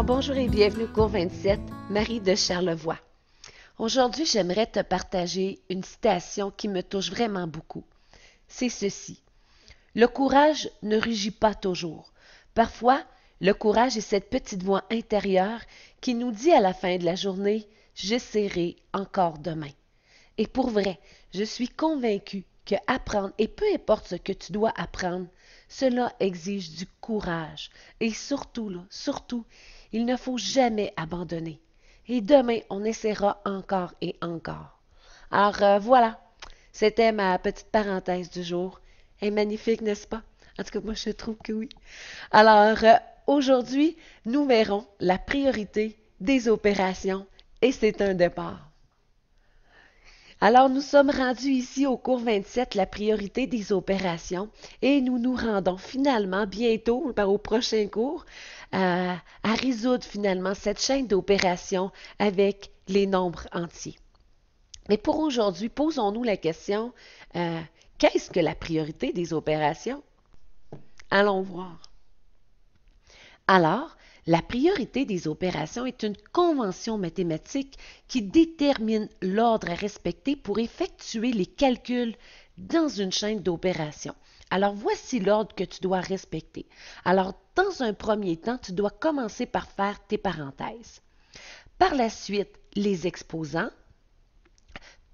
Alors bonjour et bienvenue au cours 27, Marie de Charlevoix. Aujourd'hui, j'aimerais te partager une citation qui me touche vraiment beaucoup. C'est ceci. Le courage ne rugit pas toujours. Parfois, le courage est cette petite voix intérieure qui nous dit à la fin de la journée « J'essaierai encore demain ». Et pour vrai, je suis convaincue que apprendre, et peu importe ce que tu dois apprendre, cela exige du courage. Et surtout, il ne faut jamais abandonner. Et demain, on essaiera encore et encore. Alors voilà, c'était ma petite parenthèse du jour. Elle est magnifique, n'est-ce pas? En tout cas, moi, je trouve que oui. Alors, aujourd'hui, nous verrons la priorité des opérations et c'est un départ. Alors, nous sommes rendus ici au cours 27, la priorité des opérations, et nous nous rendons finalement bientôt, au prochain cours, à résoudre finalement cette chaîne d'opérations avec les nombres entiers. Mais pour aujourd'hui, posons-nous la question, qu'est-ce que la priorité des opérations? Allons voir. Alors, la priorité des opérations est une convention mathématique qui détermine l'ordre à respecter pour effectuer les calculs dans une chaîne d'opérations. Alors, voici l'ordre que tu dois respecter. Alors, dans un premier temps, tu dois commencer par faire tes parenthèses. Par la suite, les exposants.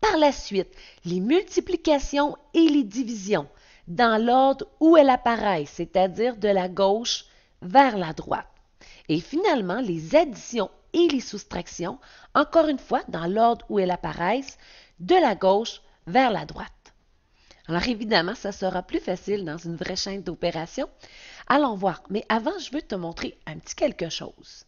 Par la suite, les multiplications et les divisions dans l'ordre où elles apparaissent, c'est-à-dire de la gauche vers la droite. Et finalement, les additions et les soustractions, encore une fois, dans l'ordre où elles apparaissent, de la gauche vers la droite. Alors évidemment, ça sera plus facile dans une vraie chaîne d'opérations. Allons voir. Mais avant, je veux te montrer un petit quelque chose.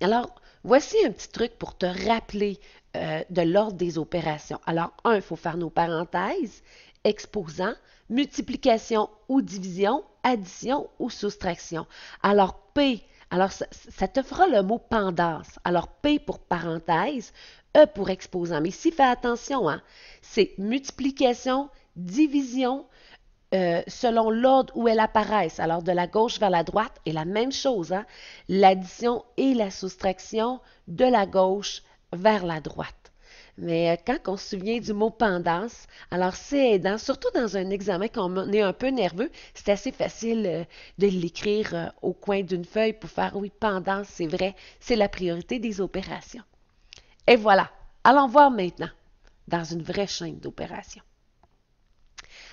Alors, voici un petit truc pour te rappeler de l'ordre des opérations. Alors, il faut faire nos parenthèses, exposant, multiplication ou division, addition ou soustraction. Alors, P, alors ça te fera le mot pendasse. Alors, P pour parenthèse, E pour exposant. Mais ici, fais attention, hein, c'est multiplication, division, selon l'ordre où elles apparaissent, alors de la gauche vers la droite, et la même chose, hein, l'addition et la soustraction de la gauche vers la droite. Mais quand on se souvient du mot pendance, alors c'est aidant, surtout dans un examen quand on est un peu nerveux, c'est assez facile de l'écrire au coin d'une feuille pour faire oui, pendance, c'est vrai, c'est la priorité des opérations. Et voilà, allons voir maintenant dans une vraie chaîne d'opérations.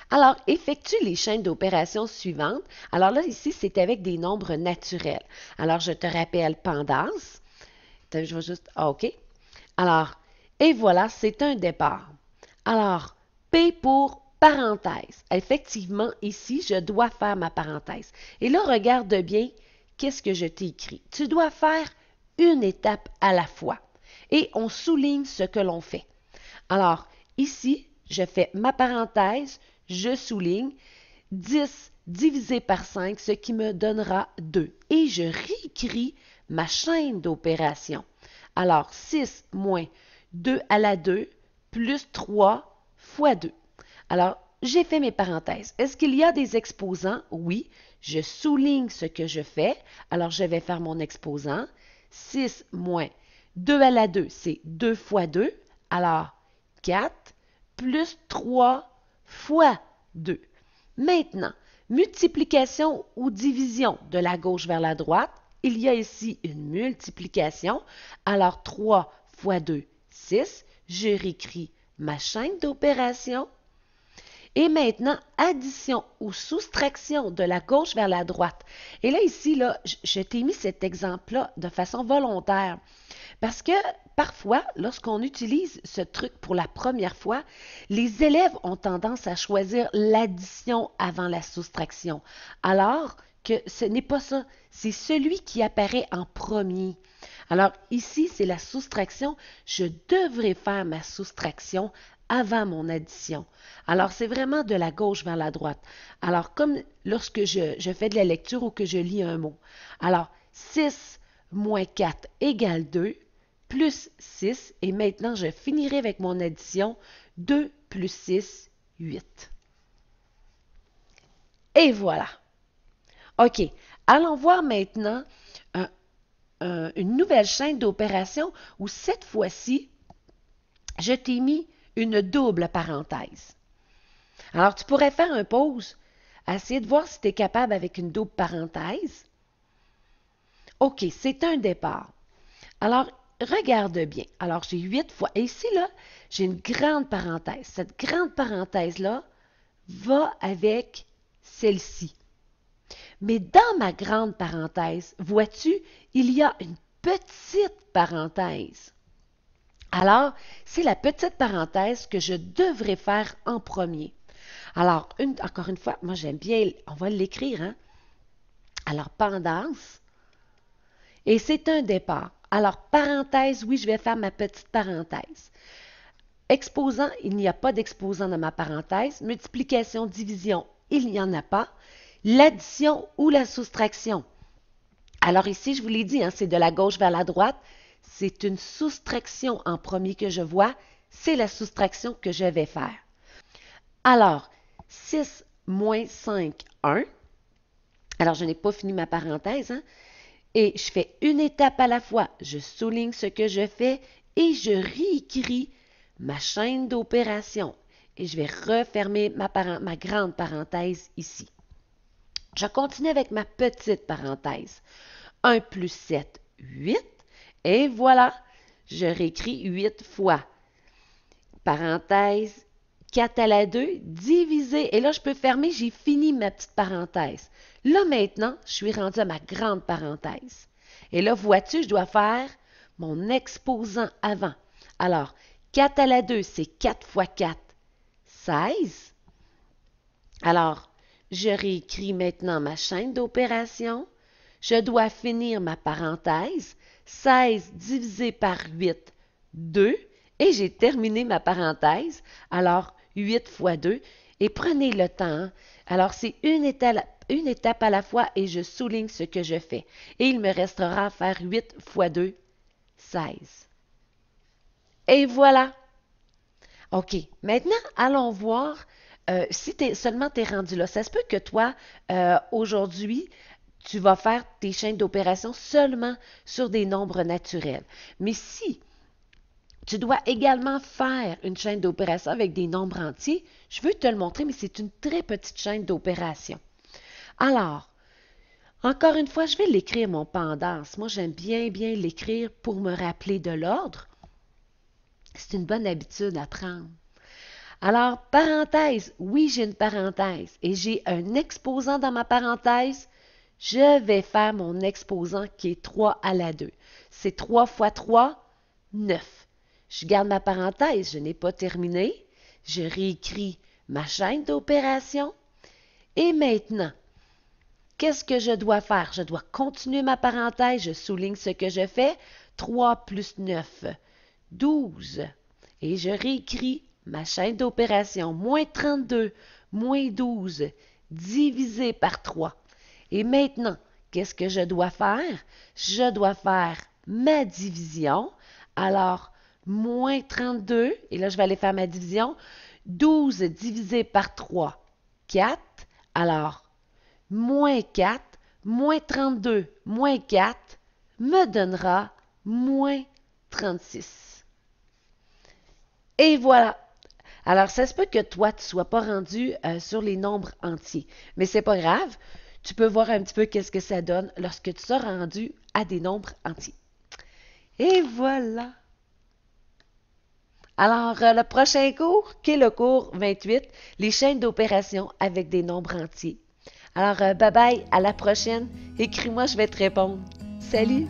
Alors, effectue les chaînes d'opérations suivantes. Alors là, ici, c'est avec des nombres naturels. Alors, je te rappelle pendance. Je vais juste... Ah, OK. Alors, et voilà, c'est un départ. Alors, P pour parenthèse. Effectivement, ici, je dois faire ma parenthèse. Et là, regarde bien qu'est-ce que je t'ai écrit. Tu dois faire une étape à la fois. Et on souligne ce que l'on fait. Alors, ici, je fais ma parenthèse, je souligne 10 divisé par 5, ce qui me donnera 2. Et je réécris ma chaîne d'opérations. Alors, 6 moins 2 à la 2 plus 3 fois 2. Alors, j'ai fait mes parenthèses. Est-ce qu'il y a des exposants? Oui. Je souligne ce que je fais. Alors, je vais faire mon exposant. 6 moins 2 à la 2, c'est 2 fois 2. Alors, 4 plus 3 fois 2. Maintenant, multiplication ou division de la gauche vers la droite. Il y a ici une multiplication. Alors, 3 fois 2, 6. Je réécris ma chaîne d'opérations. Et maintenant, addition ou soustraction de la gauche vers la droite. Et là, ici, là, je t'ai mis cet exemple-là de façon volontaire. Parce que parfois, lorsqu'on utilise ce truc pour la première fois, les élèves ont tendance à choisir l'addition avant la soustraction. Alors que ce n'est pas ça, c'est celui qui apparaît en premier. Alors ici, c'est la soustraction. Je devrais faire ma soustraction avant mon addition. Alors, c'est vraiment de la gauche vers la droite. Alors, comme lorsque je fais de la lecture ou que je lis un mot. Alors, 6 moins 4 égale 2, plus 6, et maintenant, je finirai avec mon addition. 2 plus 6, 8. Et voilà. OK. Allons voir maintenant une nouvelle chaîne d'opération où cette fois-ci, je t'ai mis une double parenthèse. Alors, tu pourrais faire un pause, essayer de voir si tu es capable avec une double parenthèse. OK, c'est un départ. Alors, regarde bien. Alors, j'ai 8 fois. Et ici, là, j'ai une grande parenthèse. Cette grande parenthèse-là va avec celle-ci. Mais dans ma grande parenthèse, vois-tu, il y a une petite parenthèse. Alors, c'est la petite parenthèse que je devrais faire en premier. Alors, encore une fois, moi j'aime bien, on va l'écrire, hein? Alors, pendance, et c'est un départ. Alors, parenthèse, oui, je vais faire ma petite parenthèse. Exposant, il n'y a pas d'exposant dans ma parenthèse. Multiplication, division, il n'y en a pas. L'addition ou la soustraction. Alors ici, je vous l'ai dit, hein, c'est de la gauche vers la droite. C'est une soustraction en premier que je vois. C'est la soustraction que je vais faire. Alors, 6 moins 5, 1. Alors, je n'ai pas fini ma parenthèse, hein? Et je fais une étape à la fois. Je souligne ce que je fais et je réécris ma chaîne d'opération. Et je vais refermer ma grande parenthèse ici. Je continue avec ma petite parenthèse. 1 plus 7, 8. Et voilà, je réécris 8 fois. Parenthèse, 4 à la 2, divisé. Et là, je peux fermer, j'ai fini ma petite parenthèse. Là, maintenant, je suis rendue à ma grande parenthèse. Et là, vois-tu, je dois faire mon exposant avant. Alors, 4 à la 2, c'est 4 fois 4, 16. Alors, je réécris maintenant ma chaîne d'opération. Je dois finir ma parenthèse. 16 divisé par 8, 2. Et j'ai terminé ma parenthèse. Alors, 8 fois 2. Et prenez le temps. Alors, c'est une étape à la fois et je souligne ce que je fais. Et il me restera à faire 8 fois 2, 16. Et voilà. OK. Maintenant, allons voir si seulement tu es rendu là. Ça se peut que toi, aujourd'hui, tu vas faire tes chaînes d'opération seulement sur des nombres naturels. Mais si tu dois également faire une chaîne d'opération avec des nombres entiers, je veux te le montrer, mais c'est une très petite chaîne d'opération. Alors, encore une fois, je vais l'écrire mon pendance. Moi, j'aime bien l'écrire pour me rappeler de l'ordre. C'est une bonne habitude à prendre. Alors, parenthèse, oui, j'ai une parenthèse et j'ai un exposant dans ma parenthèse. Je vais faire mon exposant qui est 3 à la 2. C'est 3 fois 3, 9. Je garde ma parenthèse, je n'ai pas terminé. Je réécris ma chaîne d'opération. Et maintenant, qu'est-ce que je dois faire? Je dois continuer ma parenthèse, je souligne ce que je fais. 3 plus 9, 12. Et je réécris ma chaîne d'opération. Moins 32, moins 12, divisé par 3. Et maintenant, qu'est-ce que je dois faire? Je dois faire ma division. Alors, moins 32, et là, je vais aller faire ma division. 12 divisé par 3, 4. Alors, moins 4, moins 32, moins 4 me donnera moins 36. Et voilà. Alors, ça se peut que toi, tu ne sois pas rendu sur les nombres entiers. Mais ce n'est pas grave. Tu peux voir un petit peu qu'est-ce que ça donne lorsque tu seras rendu à des nombres entiers. Et voilà. Alors, le prochain cours, qui est le cours 28, les chaînes d'opération avec des nombres entiers. Alors, bye bye, à la prochaine. Écris-moi, je vais te répondre. Salut!